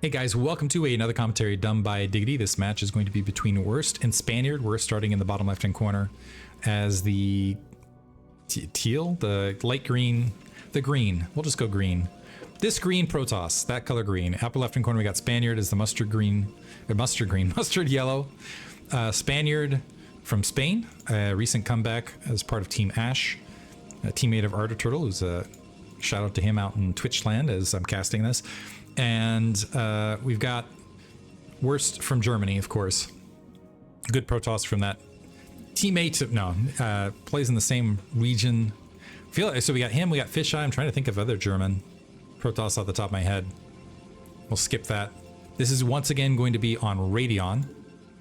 Hey guys, welcome to another commentary done by Diggity. This match is going to be between WorsT and Spaniard. We're starting in the bottom left-hand corner as the teal, the light green, the green. We'll just go green. This green Protoss, that color green. Upper left-hand corner we got Spaniard as the mustard green, mustard yellow. Spaniard from Spain, a recent comeback as part of Team Ash, a teammate of Ardor Turtle, who's a shout out to him out in Twitch land as I'm casting this. And we've got WorsT from Germany, of course. Good Protoss from that teammate. No, plays in the same region. Feel like, so we got him. We got Fisheye. I'm trying to think of other German Protoss off the top of my head. We'll skip that. This is once again going to be on Radeon.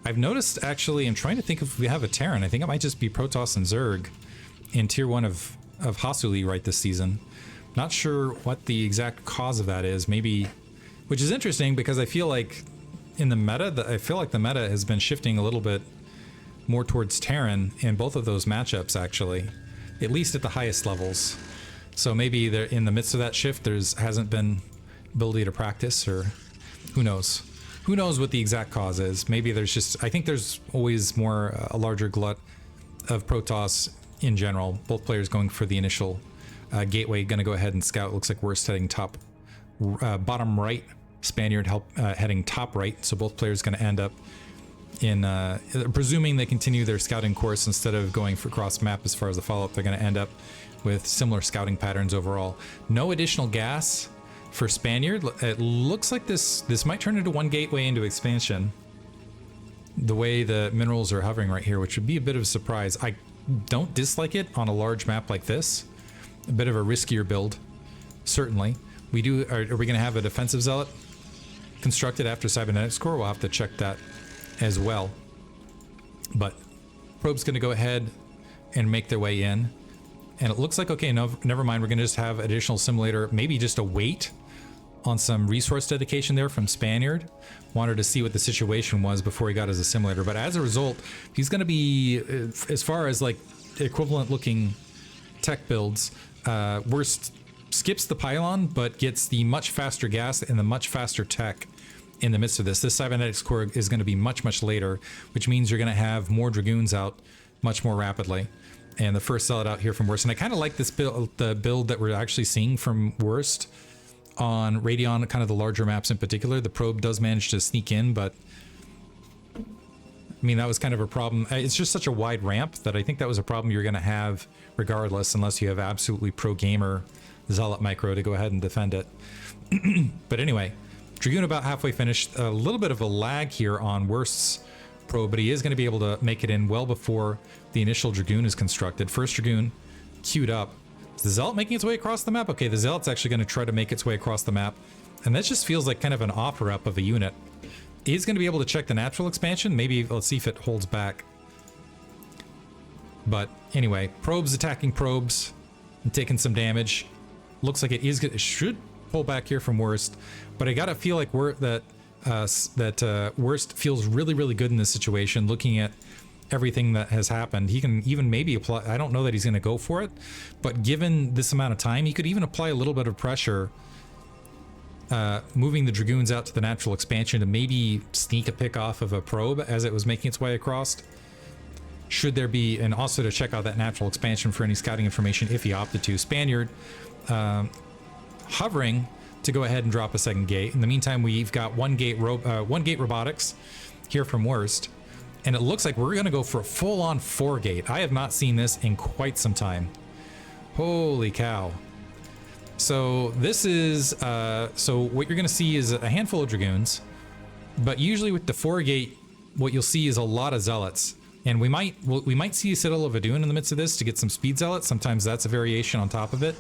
I've noticed actually. I'm trying to think if we have a Terran. I think it might just be Protoss and Zerg in Tier 1 of Hasuleague right this season. Not sure what the exact cause of that is. Maybe, which is interesting because I feel like in the meta, the meta has been shifting a little bit more towards Terran in both of those matchups, actually, at least at the highest levels. So maybe they're in the midst of that shift. Hasn't been ability to practice, or who knows? Who knows what the exact cause is? Maybe there's just, I think there's always more a larger glut of Protoss in general. Both players going for the initial gateway, gonna go ahead and scout. Looks like WorsT heading top, bottom right. Spaniard heading top right. So both players gonna end up in, presuming they continue their scouting course instead of going for cross map as far as the follow-up, they're gonna end up with similar scouting patterns overall. No additional gas for Spaniard. It looks like this might turn into one gateway into expansion. The way the minerals are hovering right here, which would be a bit of a surprise. I don't dislike it on a large map like this. A bit of a riskier build, certainly. Are we going to have a defensive zealot constructed after cybernetics core? We'll have to check that as well. But probe's going to go ahead and make their way in, and it looks like, okay, no, never mind. We're going to just have additional simulator, maybe just a wait on some resource dedication there from Spaniard. Wanted to see what the situation was before he got his assimilator, but as a result, he's going to be, as far as like equivalent looking tech builds, WorsT skips the pylon but gets the much faster gas and the much faster tech in the midst of this. This cybernetics core is going to be much later, which means you're going to have more dragoons out much more rapidly. And the first zealot out here from WorsT, and I kind of like this build, the build that we're actually seeing from WorsT on Radeon, kind of the larger maps in particular. The probe does manage to sneak in, but I mean, that was kind of a problem. It's just such a wide ramp that I think that was a problem you're going to have regardless, unless you have absolutely pro gamer zealot micro to go ahead and defend it. But anyway, Dragoon about halfway finished. A little bit of a lag here on WorsT's probe, but he is going to be able to make it in well before the initial Dragoon is constructed. First Dragoon queued up. Is the zealot making its way across the map? Okay, the zealot's actually going to try to make its way across the map, and that just feels like kind of an offer-up of a unit. He's going to be able to check the natural expansion. Maybe let's see if it holds back. But anyway, probes attacking probes and taking some damage. Looks like it should pull back here from WorsT, but I gotta feel like WorsT feels really good in this situation. Looking at everything that has happened, he can even maybe apply. I don't know that he's going to go for it, but given this amount of time, he could even apply a little bit of pressure. Moving the Dragoons out to the natural expansion to maybe sneak a pick off of a probe as it was making its way across. Should there be, and also to check out that natural expansion for any scouting information if he opted to. Spaniard hovering to go ahead and drop a second gate. In the meantime, we've got one gate robotics here from WorsT, and it looks like we're going to go for a full-on 4-gate. I have not seen this in quite some time. Holy cow. So this is, so what you're going to see is a handful of Dragoons, but usually with the 4-gate, what you'll see is a lot of Zealots. And we might see a Citadel of Adun in the midst of this to get some speed Zealots. Sometimes that's a variation on top of it.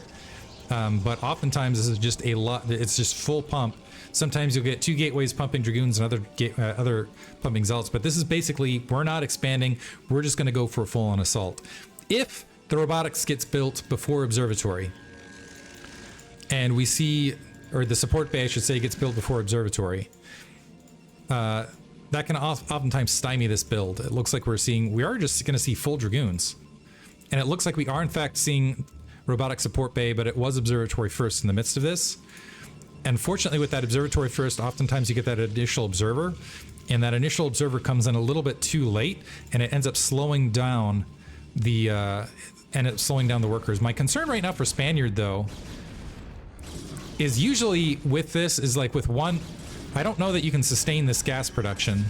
But oftentimes this is just a lot, it's just full pump. Sometimes you'll get 2 gateways pumping Dragoons and other pumping Zealots, but this is basically, we're not expanding, we're just going to go for a full-on assault. If the robotics gets built before Observatory, and we see, or the support bay, I should say, gets built before Observatory, that can oftentimes stymie this build. It looks like we are just going to see full Dragoons. And it looks like we are in fact seeing robotic support bay, but it was Observatory first in the midst of this. And fortunately with that observatory first, oftentimes you get that initial observer, and that initial observer comes in a little bit too late, and it ends up slowing down the workers. My concern right now for Spaniard though is usually with this is like with one, I don't know that you can sustain this gas production.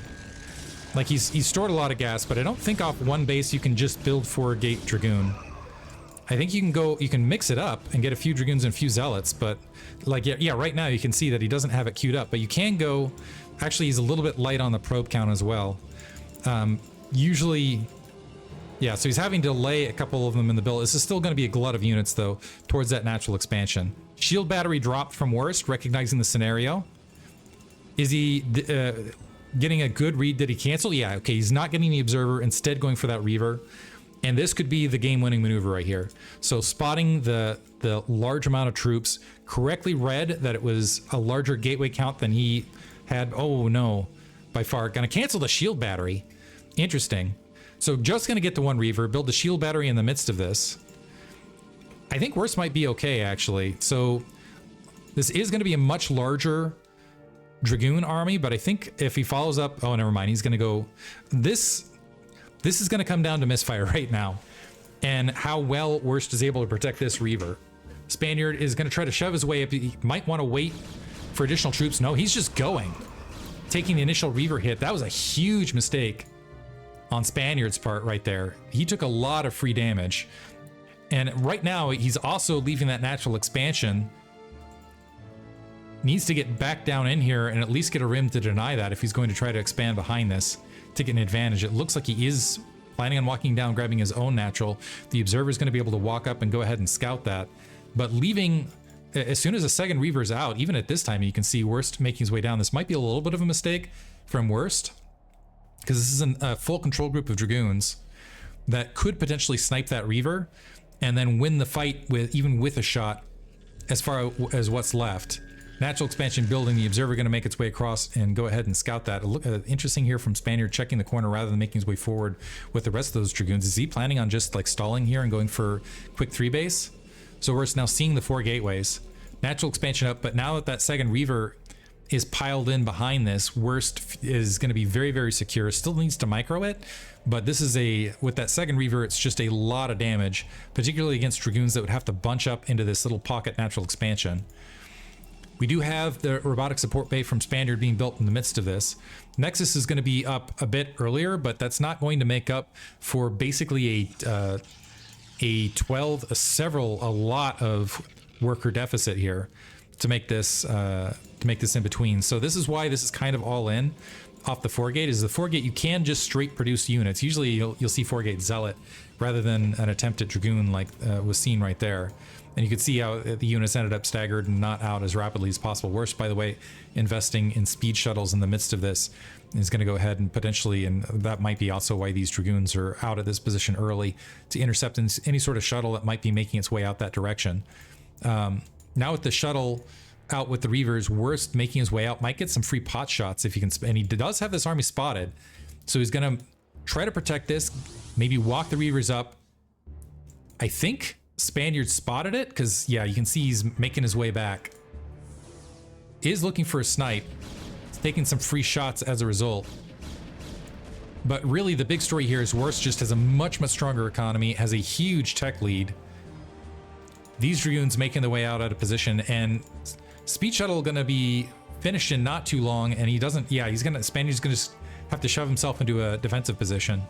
Like he's stored a lot of gas, but I don't think off one base you can just build 4 Gate Dragoon. I think you can mix it up and get a few Dragoons and a few Zealots, but like, yeah, right now you can see that he doesn't have it queued up, but you can go, actually he's a little bit light on the probe count as well. Usually, yeah, so he's having to lay a couple of them in the build. This is still going to be a glut of units though, towards that natural expansion. Shield battery dropped from WorsT, recognizing the scenario. Is he getting a good read? Did he cancel? Yeah, okay, he's not getting the observer, instead going for that Reaver. And this could be the game-winning maneuver right here. So spotting the large amount of troops, correctly read that it was a larger gateway count than he had. Oh no, by far. Gonna cancel the shield battery. Interesting. So just gonna get the 1 Reaver, build the shield battery in the midst of this. I think WorsT might be okay, actually. So this is gonna be a much larger Dragoon army, but I think if he follows up, oh, never mind. He's gonna go, this is going to come down to misfire right now, and how well WorsT is able to protect this Reaver. Spaniard is going to try to shove his way up. He might want to wait for additional troops. No, he's just going, taking the initial Reaver hit. That was a huge mistake on Spaniard's part right there. He took a lot of free damage, and right now he's also leaving that natural expansion. Needs to get back down in here and at least get a rim to deny that if he's going to try to expand behind this to get an advantage. It looks like he is planning on walking down, grabbing his own natural. The observer is going to be able to walk up and go ahead and scout that, but leaving as soon as the second Reaver is out, even at this time, you can see WorsT making his way down. This might be a little bit of a mistake from WorsT, because this is a full control group of Dragoons that could potentially snipe that Reaver and then win the fight with even with a shot as far as what's left. Natural expansion building, the observer going to make its way across and go ahead and scout that. Look, interesting here from Spaniard, checking the corner rather than making his way forward with the rest of those Dragoons. Is he planning on just like stalling here and going for quick 3 base? So we're now seeing the 4 gateways. Natural expansion up, but now that that second Reaver is piled in behind this, WorsT is going to be very, very secure. Still needs to micro it, but this is with that second Reaver, it's just a lot of damage, particularly against Dragoons that would have to bunch up into this little pocket natural expansion. We do have the robotic support bay from Spaniard being built in the midst of this. Nexus is going to be up a bit earlier, but that's not going to make up for basically a lot of worker deficit here to make this in between. So this is why this is kind of all in off the 4 gate. Is the 4 gate you can just straight produce units. Usually you'll see 4 gate Zealot rather than an attempt at Dragoon like was seen right there. And you can see how the units ended up staggered and not out as rapidly as possible. WorsT, by the way, investing in speed shuttles in the midst of this is going to go ahead and potentially, and that might be also why these Dragoons are out at this position early, to intercept any sort of shuttle that might be making its way out that direction. Now with the shuttle out with the Reavers, WorsT making his way out might get some free pot shots if he can, and he does have this army spotted. So he's going to try to protect this, maybe walk the Reavers up. I think Spaniard spotted it, because yeah, you can see he's making his way back. Is looking for a snipe. He's taking some free shots as a result. But really the big story here is WorsT just has a much, much stronger economy, has a huge tech lead. These Dragoons making their way out of position, and Speed Shuttle gonna be finished in not too long, and he doesn't, yeah, Spaniard's gonna have to shove himself into a defensive position.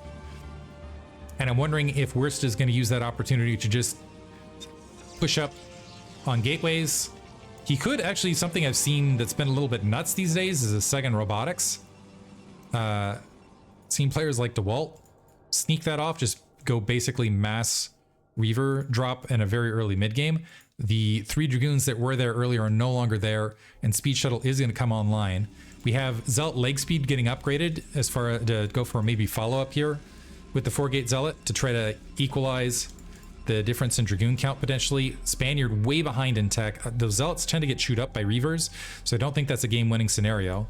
And I'm wondering if WorsT is gonna use that opportunity to just push up on gateways. He could actually, something I've seen that's been a little bit nuts these days is a second robotics. Seen players like DeWalt sneak that off, just go basically mass Reaver drop in a very early mid game. The 3 Dragoons that were there earlier are no longer there, and Speed Shuttle is going to come online. We have Zealot leg speed getting upgraded as far as to go for maybe follow up here with the 4 gate Zealot to try to equalize the difference in Dragoon count potentially. Spaniard way behind in tech. Those Zealots tend to get chewed up by Reavers, so I don't think that's a game-winning scenario.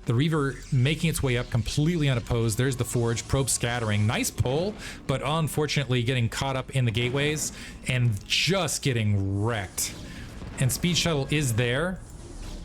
The Reaver making its way up completely unopposed. There's the Forge, probe scattering. Nice pull, but unfortunately getting caught up in the gateways and just getting wrecked. And Speed Shuttle is there.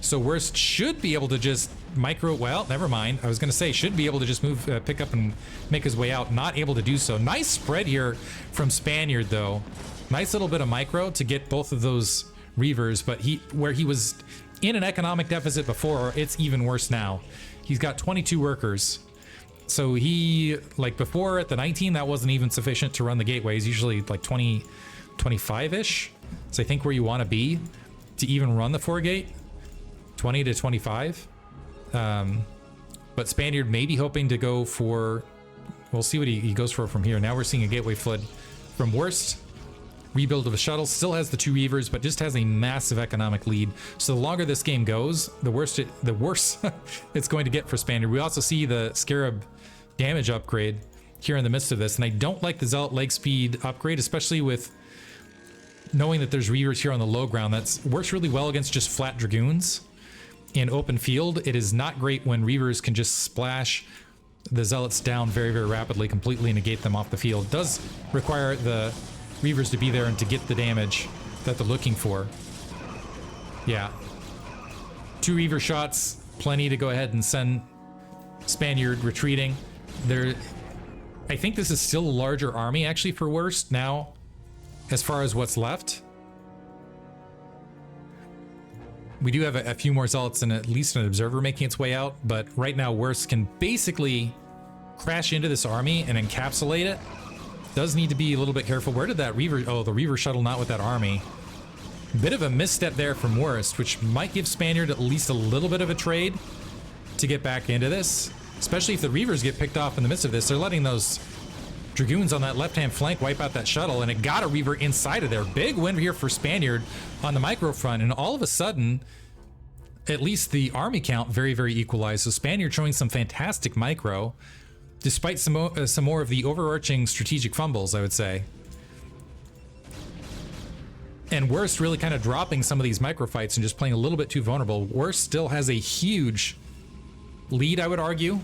So WorsT should be able to just micro, well, never mind. I was going to say, should be able to just move, pick up and make his way out. Not able to do so. Nice spread here from Spaniard, though. Nice little bit of micro to get both of those Reavers, but where he was in an economic deficit before, it's even worse now. He's got 22 workers. So he, like before at the 19, that wasn't even sufficient to run the gateways. Usually like 20, 25-ish. So I think where you want to be to even run the 4-gate, 20 to 25. But Spaniard may be hoping to go for, we'll see what he goes for from here. Now we're seeing a gateway flood from WorsT. Rebuild of a shuttle, still has the 2 Reavers, but just has a massive economic lead. So the longer this game goes, the worse it's going to get for Spaniard. We also see the Scarab damage upgrade here in the midst of this, and I don't like the Zealot leg speed upgrade, especially with knowing that there's Reavers here on the low ground. That works really well against just flat Dragoons in open field. It is not great when Reavers can just splash the Zealots down very, very rapidly, completely negate them off the field. It does require the Reavers to be there and to get the damage that they're looking for. Yeah. 2 Reaver shots, plenty to go ahead and send Spaniard retreating. I think this is still a larger army actually for WorsT now, as far as what's left. We do have a few more Zealots and at least an Observer making its way out, but right now WorsT can basically crash into this army and encapsulate it. Does need to be a little bit careful. Where did that Reaver, oh, the Reaver shuttle not with that army. Bit of a misstep there from WorsT, which might give Spaniard at least a little bit of a trade to get back into this. Especially if the Reavers get picked off in the midst of this. They're letting those Dragoons on that left-hand flank wipe out that shuttle, and it got a Reaver inside of there. Big win here for Spaniard on the micro front, and all of a sudden, at least the army count very, very equalized. So Spaniard showing some fantastic micro, despite some more of the overarching strategic fumbles, I would say. And WorsT really kind of dropping some of these micro fights and just playing a little bit too vulnerable. WorsT still has a huge lead, I would argue,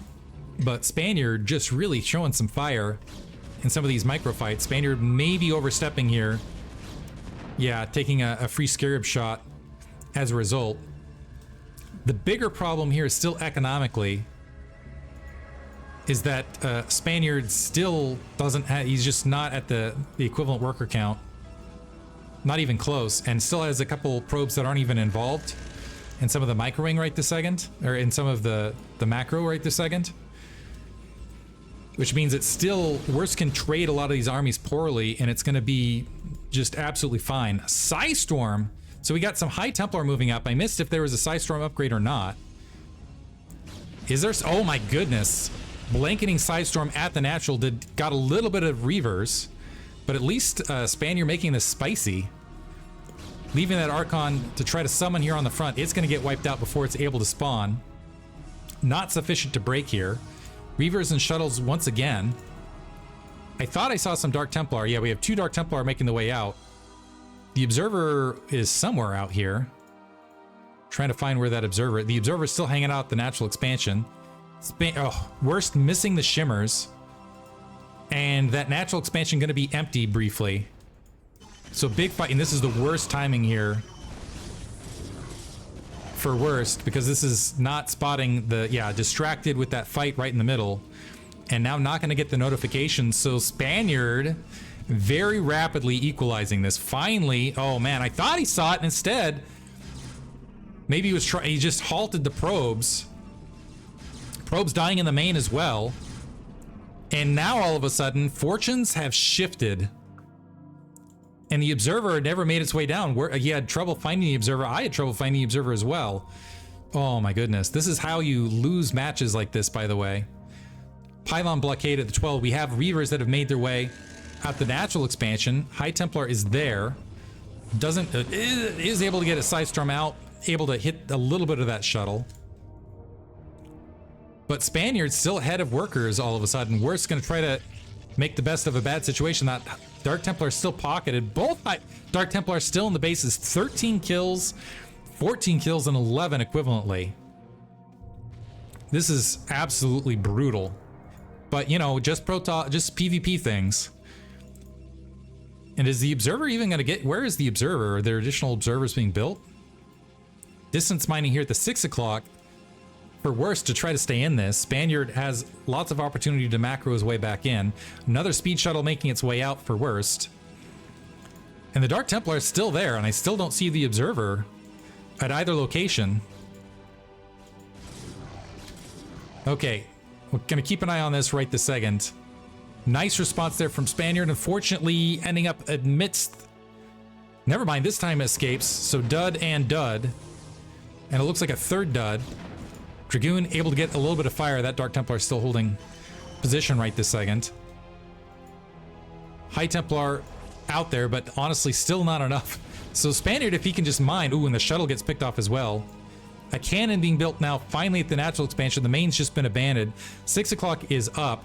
but Spaniard just really showing some fire in some of these micro fights. Spaniard may be overstepping here. Yeah, taking a free Scarab shot as a result. The bigger problem here is still economically, is that Spaniard still doesn't have, he's just not at the equivalent worker count. Not even close, and still has a couple probes that aren't even involved in some of the microing right this second, or in some of the macro right this second. Which means it's still, WorsT can trade a lot of these armies poorly, and it's going to be just absolutely fine. Psystorm! So we got some High Templar moving up. I missed if there was a Psystorm upgrade or not. Is there? Oh my goodness. Blanketing Psystorm at the natural got a little bit of Reavers, but at least Spaniard making this spicy. Leaving that Archon to try to summon here on the front. It's going to get wiped out before it's able to spawn. Not sufficient to break here. Reavers and shuttles once again. I thought I saw some Dark Templar. Yeah, we have 2 Dark Templar making the way out. The Observer is somewhere out here. Trying to find where that Observer... The Observer is still hanging out at the natural expansion. WorsT missing the Shimmers. And that natural expansion going to be empty briefly. So big fight, and this is the worst timing here for WorsT, because this is not spotting the, distracted with that fight right in the middle, and now not going to get the notification. So Spaniard very rapidly equalizing this. Finally, oh man, I thought he saw it, and instead, maybe he just halted the probes. Probes dying in the main as well. And now all of a sudden, fortunes have shifted. And the Observer never made its way down. He had trouble finding the Observer. I had trouble finding the Observer as well. Oh my goodness. This is how you lose matches like this, by the way. Pylon blockade at the 12. We have Reavers that have made their way out the natural expansion. High Templar is there. Is able to get a Psystorm out. Able to hit a little bit of that shuttle. But Spaniard's still ahead of workers all of a sudden. WorsT's going to try to make the best of a bad situation. That Dark Templar is still pocketed. Both Dark Templar are still in the bases. 13 kills, 14 kills, and 11 equivalently. This is absolutely brutal. But, you know, just PvP things. And is the Observer even going to get... Where is the Observer? Are there additional Observers being built? distance mining here at the 6 o'clock for WorsT to try to stay in this. Spaniard has lots of opportunity to macro his way back in. Another speed shuttle making its way out for WorsT. And the Dark Templar is still there, and I still don't see the Observer at either location. Okay, we're gonna keep an eye on this right this second. Nice response there from Spaniard, unfortunately ending up amidst... Never mind, this time escapes, so dud and dud. And it looks like a third dud. Dragoon able to get a little bit of fire. That Dark Templar is still holding position right this second. High Templar out there, but honestly still not enough. So Spaniard, if he can just mine... Ooh, and the shuttle gets picked off as well. A cannon being built now, finally at the natural expansion. The main's just been abandoned. 6 o'clock is up.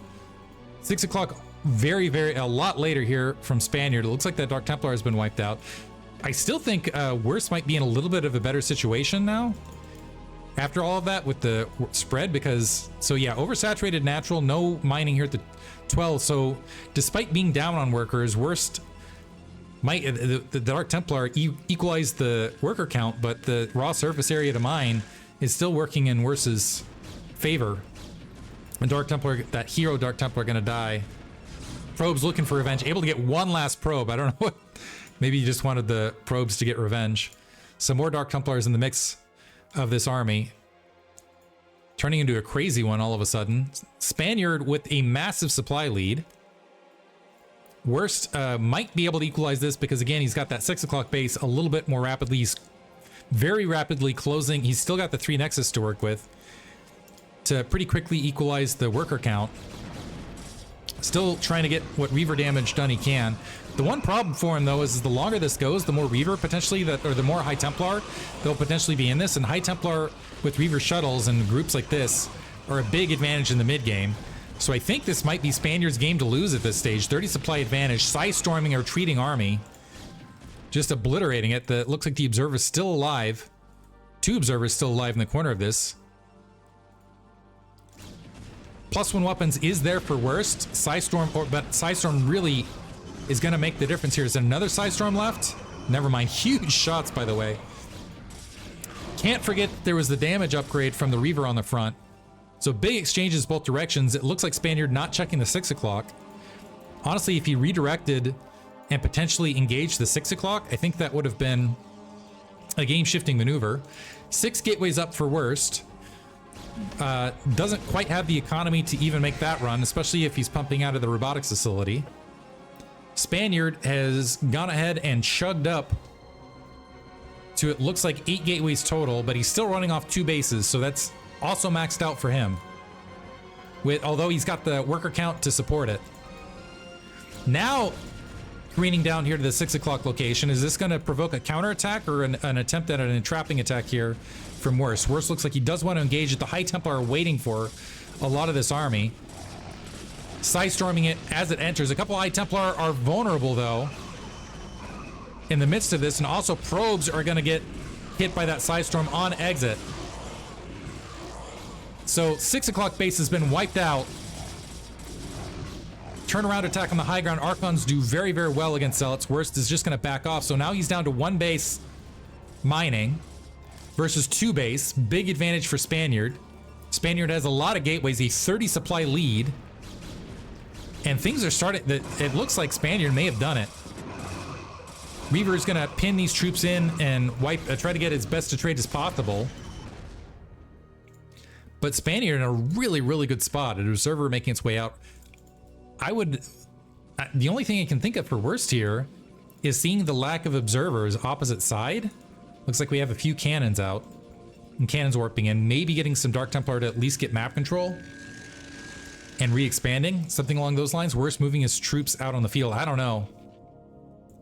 6 o'clock, a lot later here from Spaniard. It looks like that Dark Templar has been wiped out. I still think WorsT might be in a little bit of a better situation now after all of that with the spread, because, so yeah, oversaturated natural, no mining here at the 12. So despite being down on workers, WorsT might, the Dark Templar equalize the worker count, but the raw surface area to mine is still working in WorsT's favor. And Dark Templar, that hero Dark Templar, gonna die. Probe's looking for revenge, able to get one last probe. I don't know what, maybe he just wanted the probes to get revenge. Some more Dark Templars in the mix of this army, turning into a crazy one all of a sudden. Spaniard with a massive supply lead. WorsT might be able to equalize this because, again, he's got that 6 o'clock base a little bit more rapidly. He's very rapidly closing. He's still got the 3 Nexus to work with to pretty quickly equalize the worker count. Still trying to get what Reaver damage done he can. The one problem for him, though, is the longer this goes, the more Reaver potentially, or the more High Templar they'll potentially be in this. And High Templar with Reaver shuttles and groups like this are a big advantage in the mid game. So I think this might be Spaniard's game to lose at this stage. 30 supply advantage, Psy-storming a retreating army, just obliterating it. Looks like the Observer's still alive. 2 Observers still alive in the corner of this. +1 weapons is there for WorsT. Psy-storm, but Psy-storm really is going to make the difference here. Is there another Psy-storm left? Never mind. Huge shots, by the way. Can't forget there was the damage upgrade from the Reaver on the front. So big exchanges both directions. It looks like Spaniard not checking the 6 o'clock. Honestly, if he redirected and potentially engaged the 6 o'clock, I think that would have been a game-shifting maneuver. 6 gateways up for WorsT. Doesn't quite have the economy to even make that run, especially if he's pumping out of the robotics facility. Spaniard has gone ahead and chugged up to, it looks like 8 gateways total, but he's still running off 2 bases, so that's also maxed out for him. Although he's got the worker count to support it. Now, careening down here to the 6 o'clock location, is this going to provoke a counterattack or an attempt at an entrapping attack here from WorsT? WorsT looks like he does want to engage it. The High Templar are waiting for a lot of this army. Psy-storming it as it enters. A couple High Templar are vulnerable, though, in the midst of this, and also probes are going to get hit by that Psy-storm on exit. So 6 o'clock base has been wiped out. Turnaround attack on the high ground. Archons do very, very well against Zealots. WorsT is just going to back off. So now he's down to 1 base mining versus 2 base. Big advantage for Spaniard. Spaniard has a lot of gateways, a 30 supply lead. And things are starting, it looks like Spaniard may have done it. Reaver is going to pin these troops in and try to get as best to trade as possible. But Spaniard in a really, really good spot. An Observer making its way out. The only thing I can think of for WorsT here is seeing the lack of Observers opposite side. Looks like we have a few cannons out. And cannons warping in. Maybe getting some Dark Templar to at least get map control. And re-expanding. Something along those lines. WorsT moving his troops out on the field. I don't know.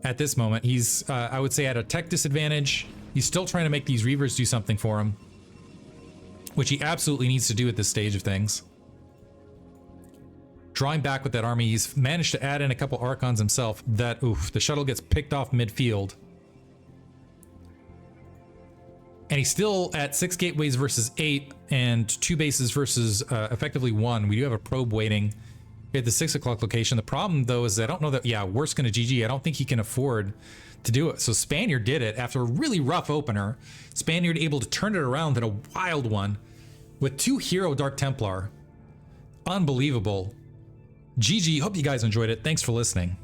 At this moment, he's, I would say, at a tech disadvantage. He's still trying to make these Reavers do something for him, which he absolutely needs to do at this stage of things. Drawing back with that army, he's managed to add in a couple Archons himself. The shuttle gets picked off midfield. And he's still at 6 gateways versus 8 and 2 bases versus effectively 1. We do have a probe waiting at the 6 o'clock location. The problem, though, is I don't know that, WorsT's going to GG. I don't think he can afford to do it. So Spaniard did it after a really rough opener. Spaniard able to turn it around in a wild one with 2 Hero Dark Templar. Unbelievable. GG. Hope you guys enjoyed it. Thanks for listening.